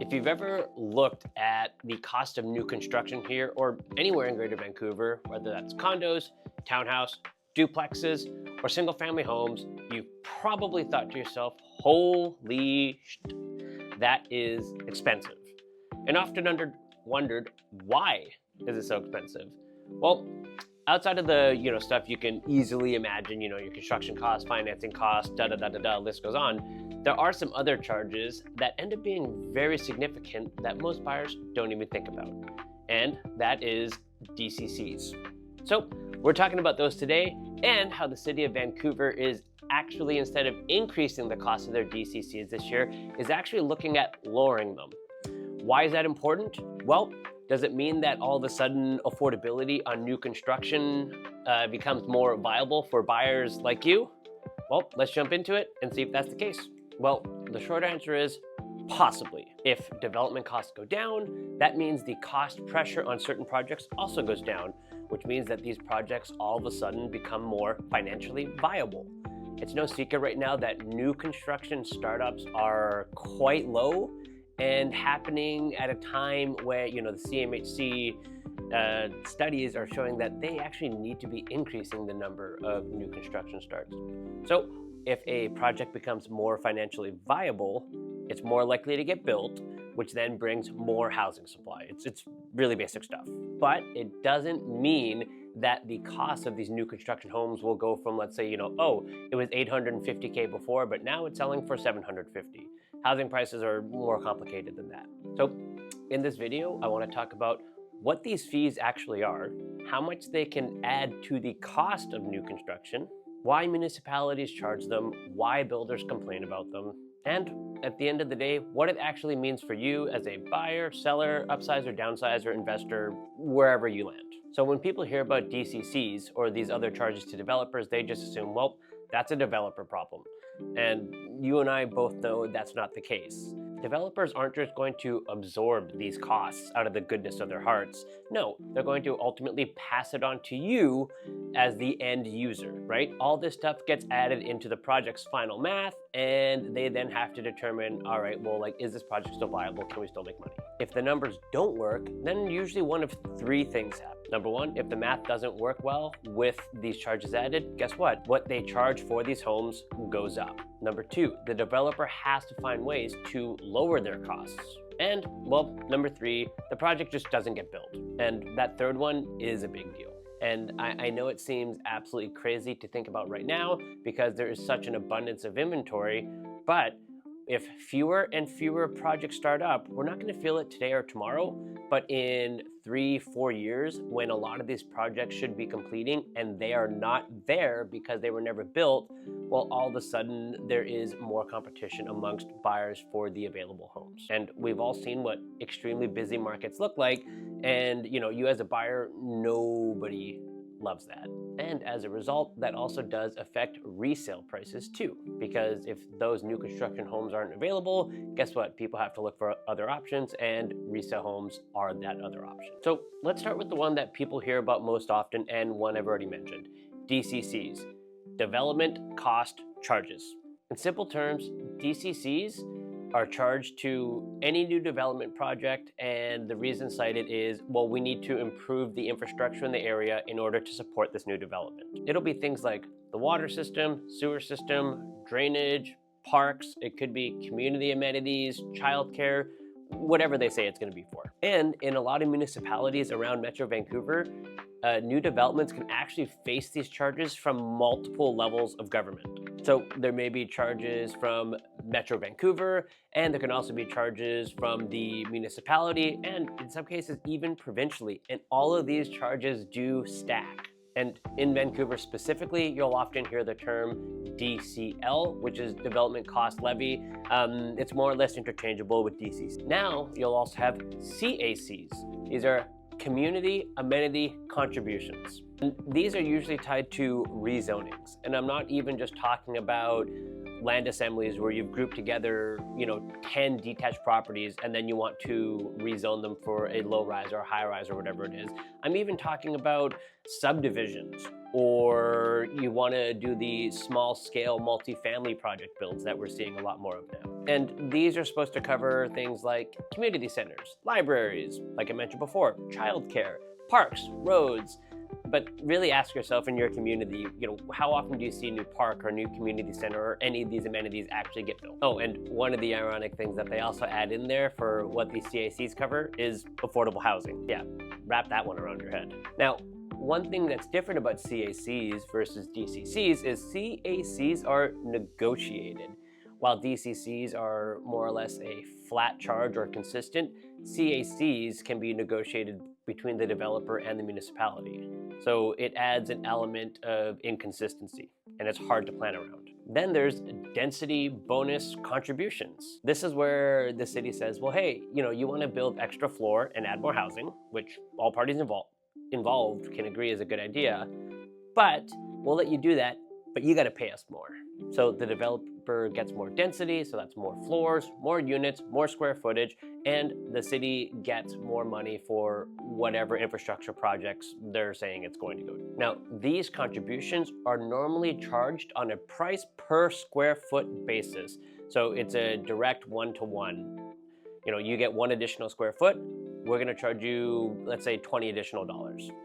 If you've ever looked at the cost of new construction here or anywhere in Greater Vancouver, whether that's condos, townhouse, duplexes, or single family homes, you've probably thought to yourself, holy shit, that is expensive. And often wondered, why is it so expensive? Well, outside of the stuff you can easily imagine, your construction costs, financing costs, list goes on, there are some other charges that end up being very significant that most buyers don't even think about, and that is DCCs. So we're talking about those today and how the city of Vancouver is actually, instead of increasing the cost of their DCCs this year, is actually looking at lowering them. Why is that important? Well, does it mean that all of a sudden affordability on new construction becomes more viable for buyers like you? Well, let's jump into it and see if that's the case. Well, the short answer is possibly. If development costs go down, that means the cost pressure on certain projects also goes down, which means that these projects all of a sudden become more financially viable. It's no secret right now that new construction startups are quite low and happening at a time where, the CMHC studies are showing that they actually need to be increasing the number of new construction starts. So if a project becomes more financially viable, it's more likely to get built, which then brings more housing supply. It's really basic stuff. But it doesn't mean that the cost of these new construction homes will go from, let's say, it was $850K before, but now it's selling for $750. Housing prices are more complicated than that. So in this video, I want to talk about what these fees actually are, how much they can add to the cost of new construction, why municipalities charge them, why builders complain about them, and at the end of the day, what it actually means for you as a buyer, seller, upsizer, downsizer, investor, wherever you land. So when people hear about DCCs or these other charges to developers, they just assume, well, that's a developer problem. And you and I both know that's not the case. Developers aren't just going to absorb these costs out of the goodness of their hearts. No, they're going to ultimately pass it on to you as the end user, right? All this stuff gets added into the project's final math, and they then have to determine, all right, well, is this project still viable? Can we still make money? If the numbers don't work, then usually one of three things happen. Number one, if the math doesn't work well with these charges added, guess what? What they charge for these homes goes up. Number two, the developer has to find ways to lower their costs. And, well, number three, the project just doesn't get built. And that third one is a big deal. And I know it seems absolutely crazy to think about right now because there is such an abundance of inventory, but if fewer and fewer projects start up, we're not going to feel it today or tomorrow, but in 3-4 years, when a lot of these projects should be completing and they are not there because they were never built, well, all of a sudden there is more competition amongst buyers for the available homes. And we've all seen what extremely busy markets look like, and you as a buyer, nobody loves that. And as a result, that also does affect resale prices too, because if those new construction homes aren't available, guess what? People have to look for other options, and resale homes are that other option. So let's start with the one that people hear about most often, and one I've already mentioned, DCCs, development cost charges. In simple terms, DCCs are charged to any new development project, and the reason cited is, well, we need to improve the infrastructure in the area in order to support this new development. It'll be things like the water system, sewer system, drainage, parks, it could be community amenities, childcare, whatever they say it's going to be for. And in a lot of municipalities around Metro Vancouver, new developments can actually face these charges from multiple levels of government. So there may be charges from Metro Vancouver, and there can also be charges from the municipality, and in some cases even provincially. And all of these charges do stack. And in Vancouver specifically, you'll often hear the term DCL, which is Development Cost Levy. It's more or less interchangeable with DCC. Now, you'll also have CACs. These are Community Amenity Contributions. And these are usually tied to rezonings. And I'm not even just talking about land assemblies where you've grouped together, 10 detached properties and then you want to rezone them for a low rise or a high rise or whatever it is. I'm even talking about subdivisions or you want to do the small scale multifamily project builds that we're seeing a lot more of now. And these are supposed to cover things like community centers, libraries, like I mentioned before, childcare, parks, roads. But really ask yourself in your community, how often do you see a new park or a new community center or any of these amenities actually get built? Oh, and one of the ironic things that they also add in there for what these CACs cover is affordable housing. Yeah, wrap that one around your head. Now, one thing that's different about CACs versus DCCs is CACs are negotiated. While DCCs are more or less a flat charge or consistent, CACs can be negotiated between the developer and the municipality. So it adds an element of inconsistency, and it's hard to plan around. Then there's density bonus contributions. This is where the city says, well, hey, you want to build extra floor and add more housing, which all parties involved can agree is a good idea, but we'll let you do that, but you got to pay us more. So the developer gets more density, so that's more floors, more units, more square footage, and the city gets more money for whatever infrastructure projects they're saying it's going to go to. Now, these contributions are normally charged on a price per square foot basis. So it's a direct one-to-one. You get one additional square foot, we're going to charge you, let's say, $20 additional.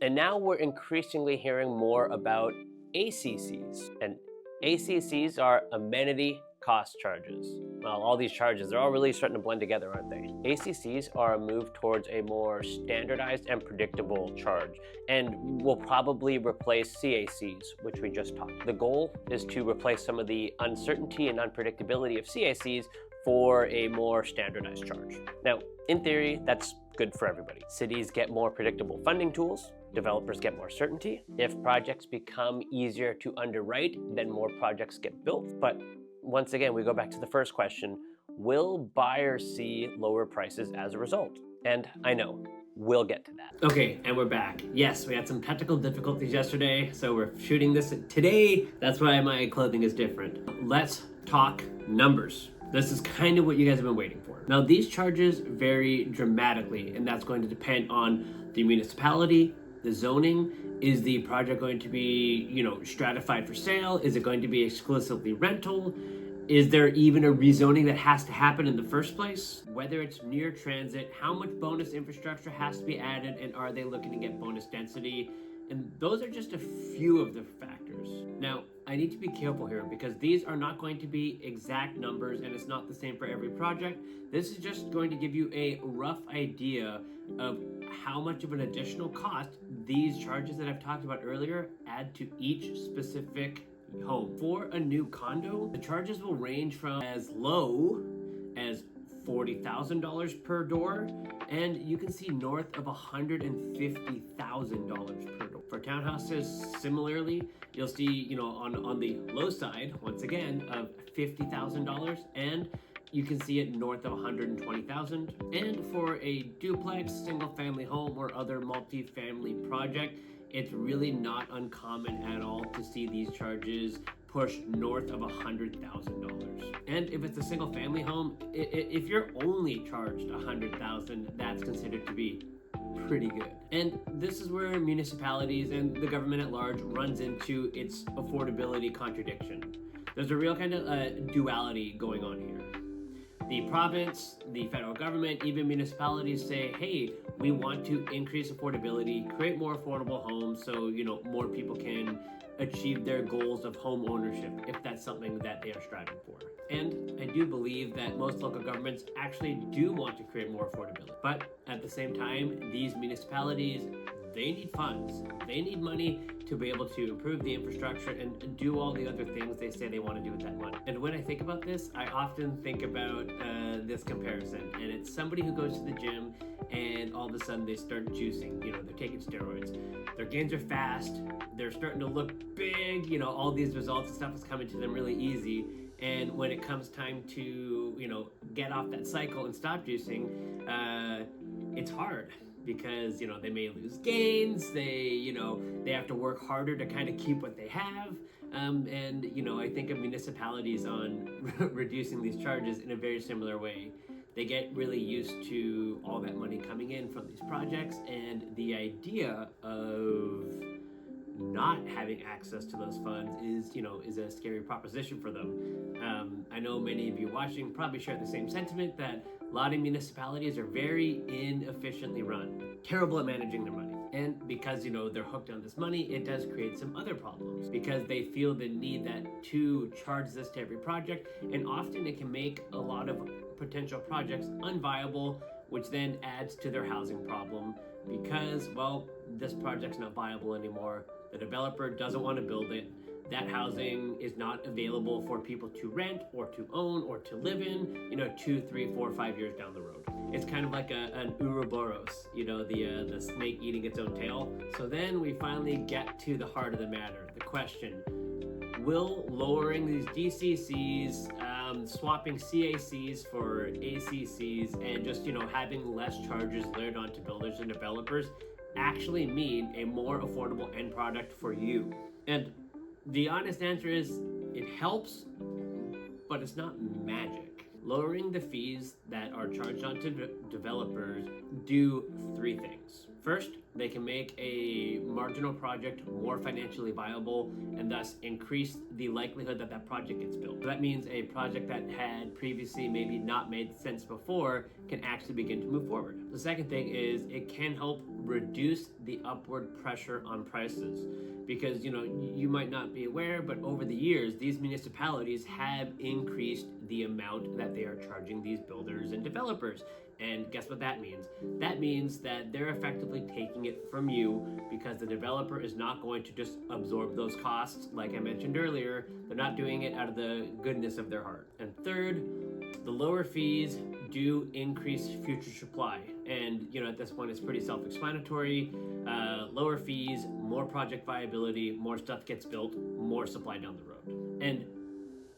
And now we're increasingly hearing more about ACCs. And ACCs are amenity cost charges. Well, all these charges, they're all really starting to blend together, aren't they? ACCs are a move towards a more standardized and predictable charge, and will probably replace CACs, which we just talked. The goal is to replace some of the uncertainty and unpredictability of CACs for a more standardized charge. Now, in theory, that's good for everybody. Cities get more predictable funding tools, developers get more certainty. If projects become easier to underwrite, then more projects get built. But once again, we go back to the first question, will buyers see lower prices as a result? And I know, we'll get to that. Okay, and we're back. Yes, we had some technical difficulties yesterday, so we're shooting this today. That's why my clothing is different. Let's talk numbers. This is kind of what you guys have been waiting for. Now, these charges vary dramatically, and that's going to depend on the municipality, the zoning. Is the project going to be, stratified for sale? Is it going to be exclusively rental? Is there even a rezoning that has to happen in the first place? Whether it's near transit, how much bonus infrastructure has to be added, and are they looking to get bonus density? And those are just a few of the factors. Now, I need to be careful here because these are not going to be exact numbers, and it's not the same for every project. This is just going to give you a rough idea of how much of an additional cost these charges that I've talked about earlier add to each specific home. For a new condo, the charges will range from as low as $40,000 per door, and you can see north of $150,000 per door. For townhouses, similarly, you'll see, on the low side, once again, of $50,000, and you can see it north of $120,000. And for a duplex, single-family home, or other multi-family project, it's really not uncommon at all to see these charges push north of $100,000. And if it's a single family home, if you're only charged $100,000, that's considered to be pretty good. And this is where municipalities and the government at large runs into its affordability contradiction. There's a real kind of duality going on here. The province, the federal government, even municipalities say, hey, we want to increase affordability, create more affordable homes so, more people can achieve their goals of home ownership, if that's something that they are striving for. And I do believe that most local governments actually do want to create more affordability. But at the same time, these municipalities, they need funds. They need money to be able to improve the infrastructure and do all the other things they say they want to do with that money. And when I think about this, I often think about this comparison. And it's somebody who goes to the gym and all of a sudden they start juicing. They're taking steroids. Their gains are fast. They're starting to look big. All these results and stuff is coming to them really easy. And when it comes time to, get off that cycle and stop juicing, it's hard. Because they may lose gains, they have to work harder to kind of keep what they have, and I think of municipalities on reducing these charges in a very similar way. They get really used to all that money coming in from these projects, and the idea of not having access to those funds is a scary proposition for them. I know many of you watching probably share the same sentiment that a lot of municipalities are very inefficiently run, terrible at managing their money. And because they're hooked on this money, it does create some other problems because they feel the need to charge this to every project, and often it can make a lot of potential projects unviable, which then adds to their housing problem because, well, this project's not viable anymore. The developer doesn't want to build it. That housing is not available for people to rent or to own or to live in, 2, 3, 4, 5 years down the road. It's kind of like an Ouroboros, the snake eating its own tail. So then we finally get to the heart of the matter, the question: will lowering these DCCs, swapping CACs for ACCs, and just having less charges layered onto builders and developers actually mean a more affordable end product for you? And the honest answer is it helps, but it's not magic. Lowering the fees that are charged onto developers do three things. First, they can make a marginal project more financially viable and thus increase the likelihood that that project gets built. So that means a project that had previously maybe not made sense before can actually begin to move forward. The second thing is it can help reduce the upward pressure on prices. Because you might not be aware, but over the years, these municipalities have increased the amount that they are charging these builders and developers. And guess what that means? That means that they're effectively taking it from you because the developer is not going to just absorb those costs. Like I mentioned earlier, they're not doing it out of the goodness of their heart. And third, the lower fees do increase future supply. And at this point, it's pretty self-explanatory. Lower fees, more project viability, more stuff gets built, more supply down the road. And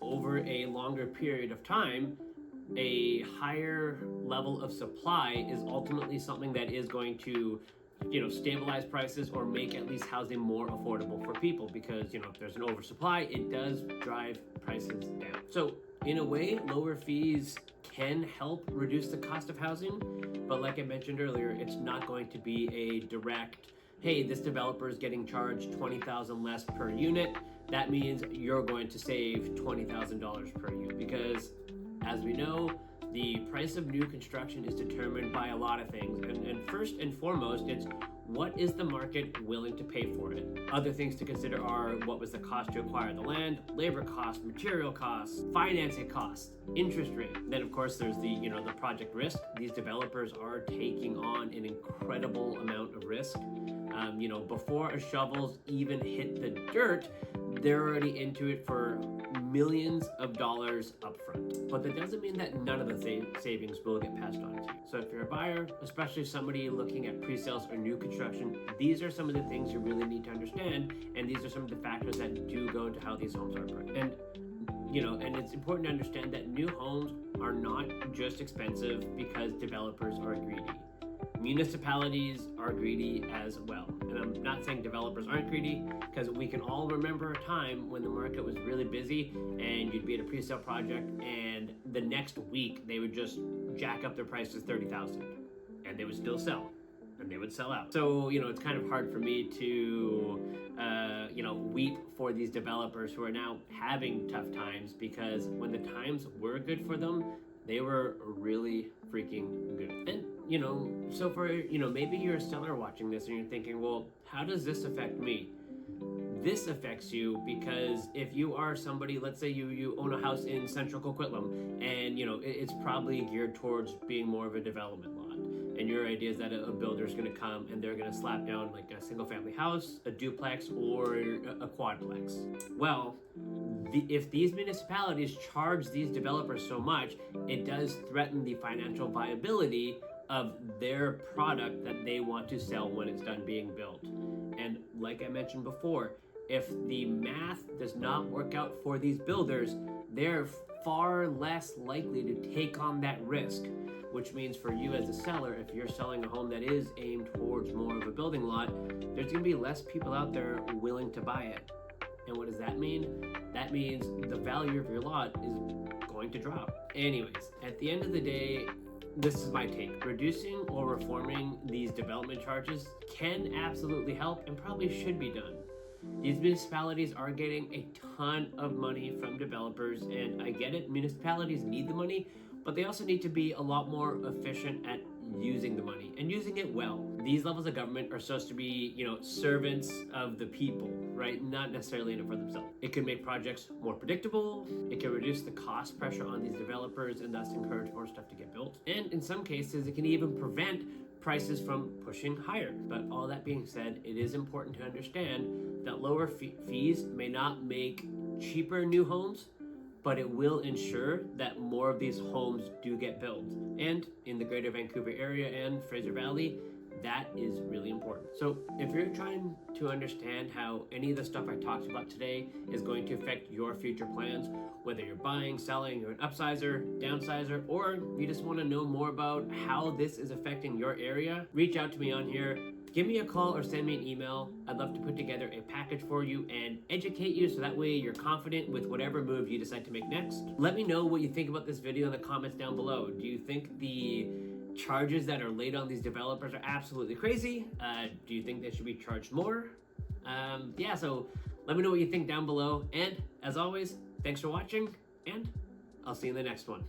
over a longer period of time, a higher level of supply is ultimately something that is going to stabilize prices or make at least housing more affordable for people, because if there's an oversupply, it does drive prices down. So in a way, lower fees can help reduce the cost of housing, but like I mentioned earlier, it's not going to be a direct, hey, this developer is getting charged $20,000 less per unit. That means you're going to save $20,000 per unit, because as we know, the price of new construction is determined by a lot of things. And first and foremost, it's what is the market willing to pay for it? Other things to consider are what was the cost to acquire the land, labor costs, material costs, financing costs, interest rate. Then of course there's the project risk. These developers are taking on an incredible amount of risk. Before a shovel's even hit the dirt, they're already into it for millions of dollars upfront. But that doesn't mean that none of the savings will get passed on to you. So if you're a buyer, especially somebody looking at pre-sales or new construction, these are some of the things you really need to understand, and these are some of the factors that do go into how these homes are priced. And it's important to understand that new homes are not just expensive because developers are greedy. Municipalities are greedy as well. And I'm not saying developers aren't greedy, because we can all remember a time when the market was really busy and you'd be at a pre-sale project and the next week they would just jack up their prices $30,000 and they would still sell and they would sell out. So, it's kind of hard for me to, weep for these developers who are now having tough times, because when the times were good for them, they were really freaking good. And so for maybe you're a seller watching this and you're thinking, well, how does this affect me? This affects you because if you are somebody, let's say you own a house in central Coquitlam, and it's probably geared towards being more of a development lot, and your idea is that a builder is going to come and they're going to slap down like a single family house, a duplex, or a quadplex. Well, if these municipalities charge these developers so much, it does threaten the financial viability of their product that they want to sell when it's done being built. And like I mentioned before, if the math does not work out for these builders, they're far less likely to take on that risk, which means for you as a seller, if you're selling a home that is aimed towards more of a building lot, there's going to be less people out there willing to buy it. And what does that mean? That means the value of your lot is going to drop. Anyways, at the end of the day, this is my take. Reducing or reforming these development charges can absolutely help and probably should be done. These municipalities are getting a ton of money from developers, and I get it, municipalities need the money, but they also need to be a lot more efficient at using the money and using it well. These levels of government are supposed to be, servants of the people, right? Not necessarily in it for themselves. It can make projects more predictable. It can reduce the cost pressure on these developers and thus encourage more stuff to get built. And in some cases, it can even prevent prices from pushing higher. But all that being said, it is important to understand that lower fees may not make cheaper new homes, but it will ensure that more of these homes do get built. And in the Greater Vancouver area and Fraser Valley, that is really important. So if you're trying to understand how any of the stuff I talked about today is going to affect your future plans, whether you're buying, selling, you're an upsizer, downsizer, or you just want to know more about how this is affecting your area, reach out to me on here. Give me a call or send me an email. I'd love to put together a package for you and educate you so that way you're confident with whatever move you decide to make next. Let me know what you think about this video in the comments down below. Do you think the charges that are laid on these developers are absolutely crazy? Do you think they should be charged more? So let me know what you think down below. And as always, thanks for watching, and I'll see you in the next one.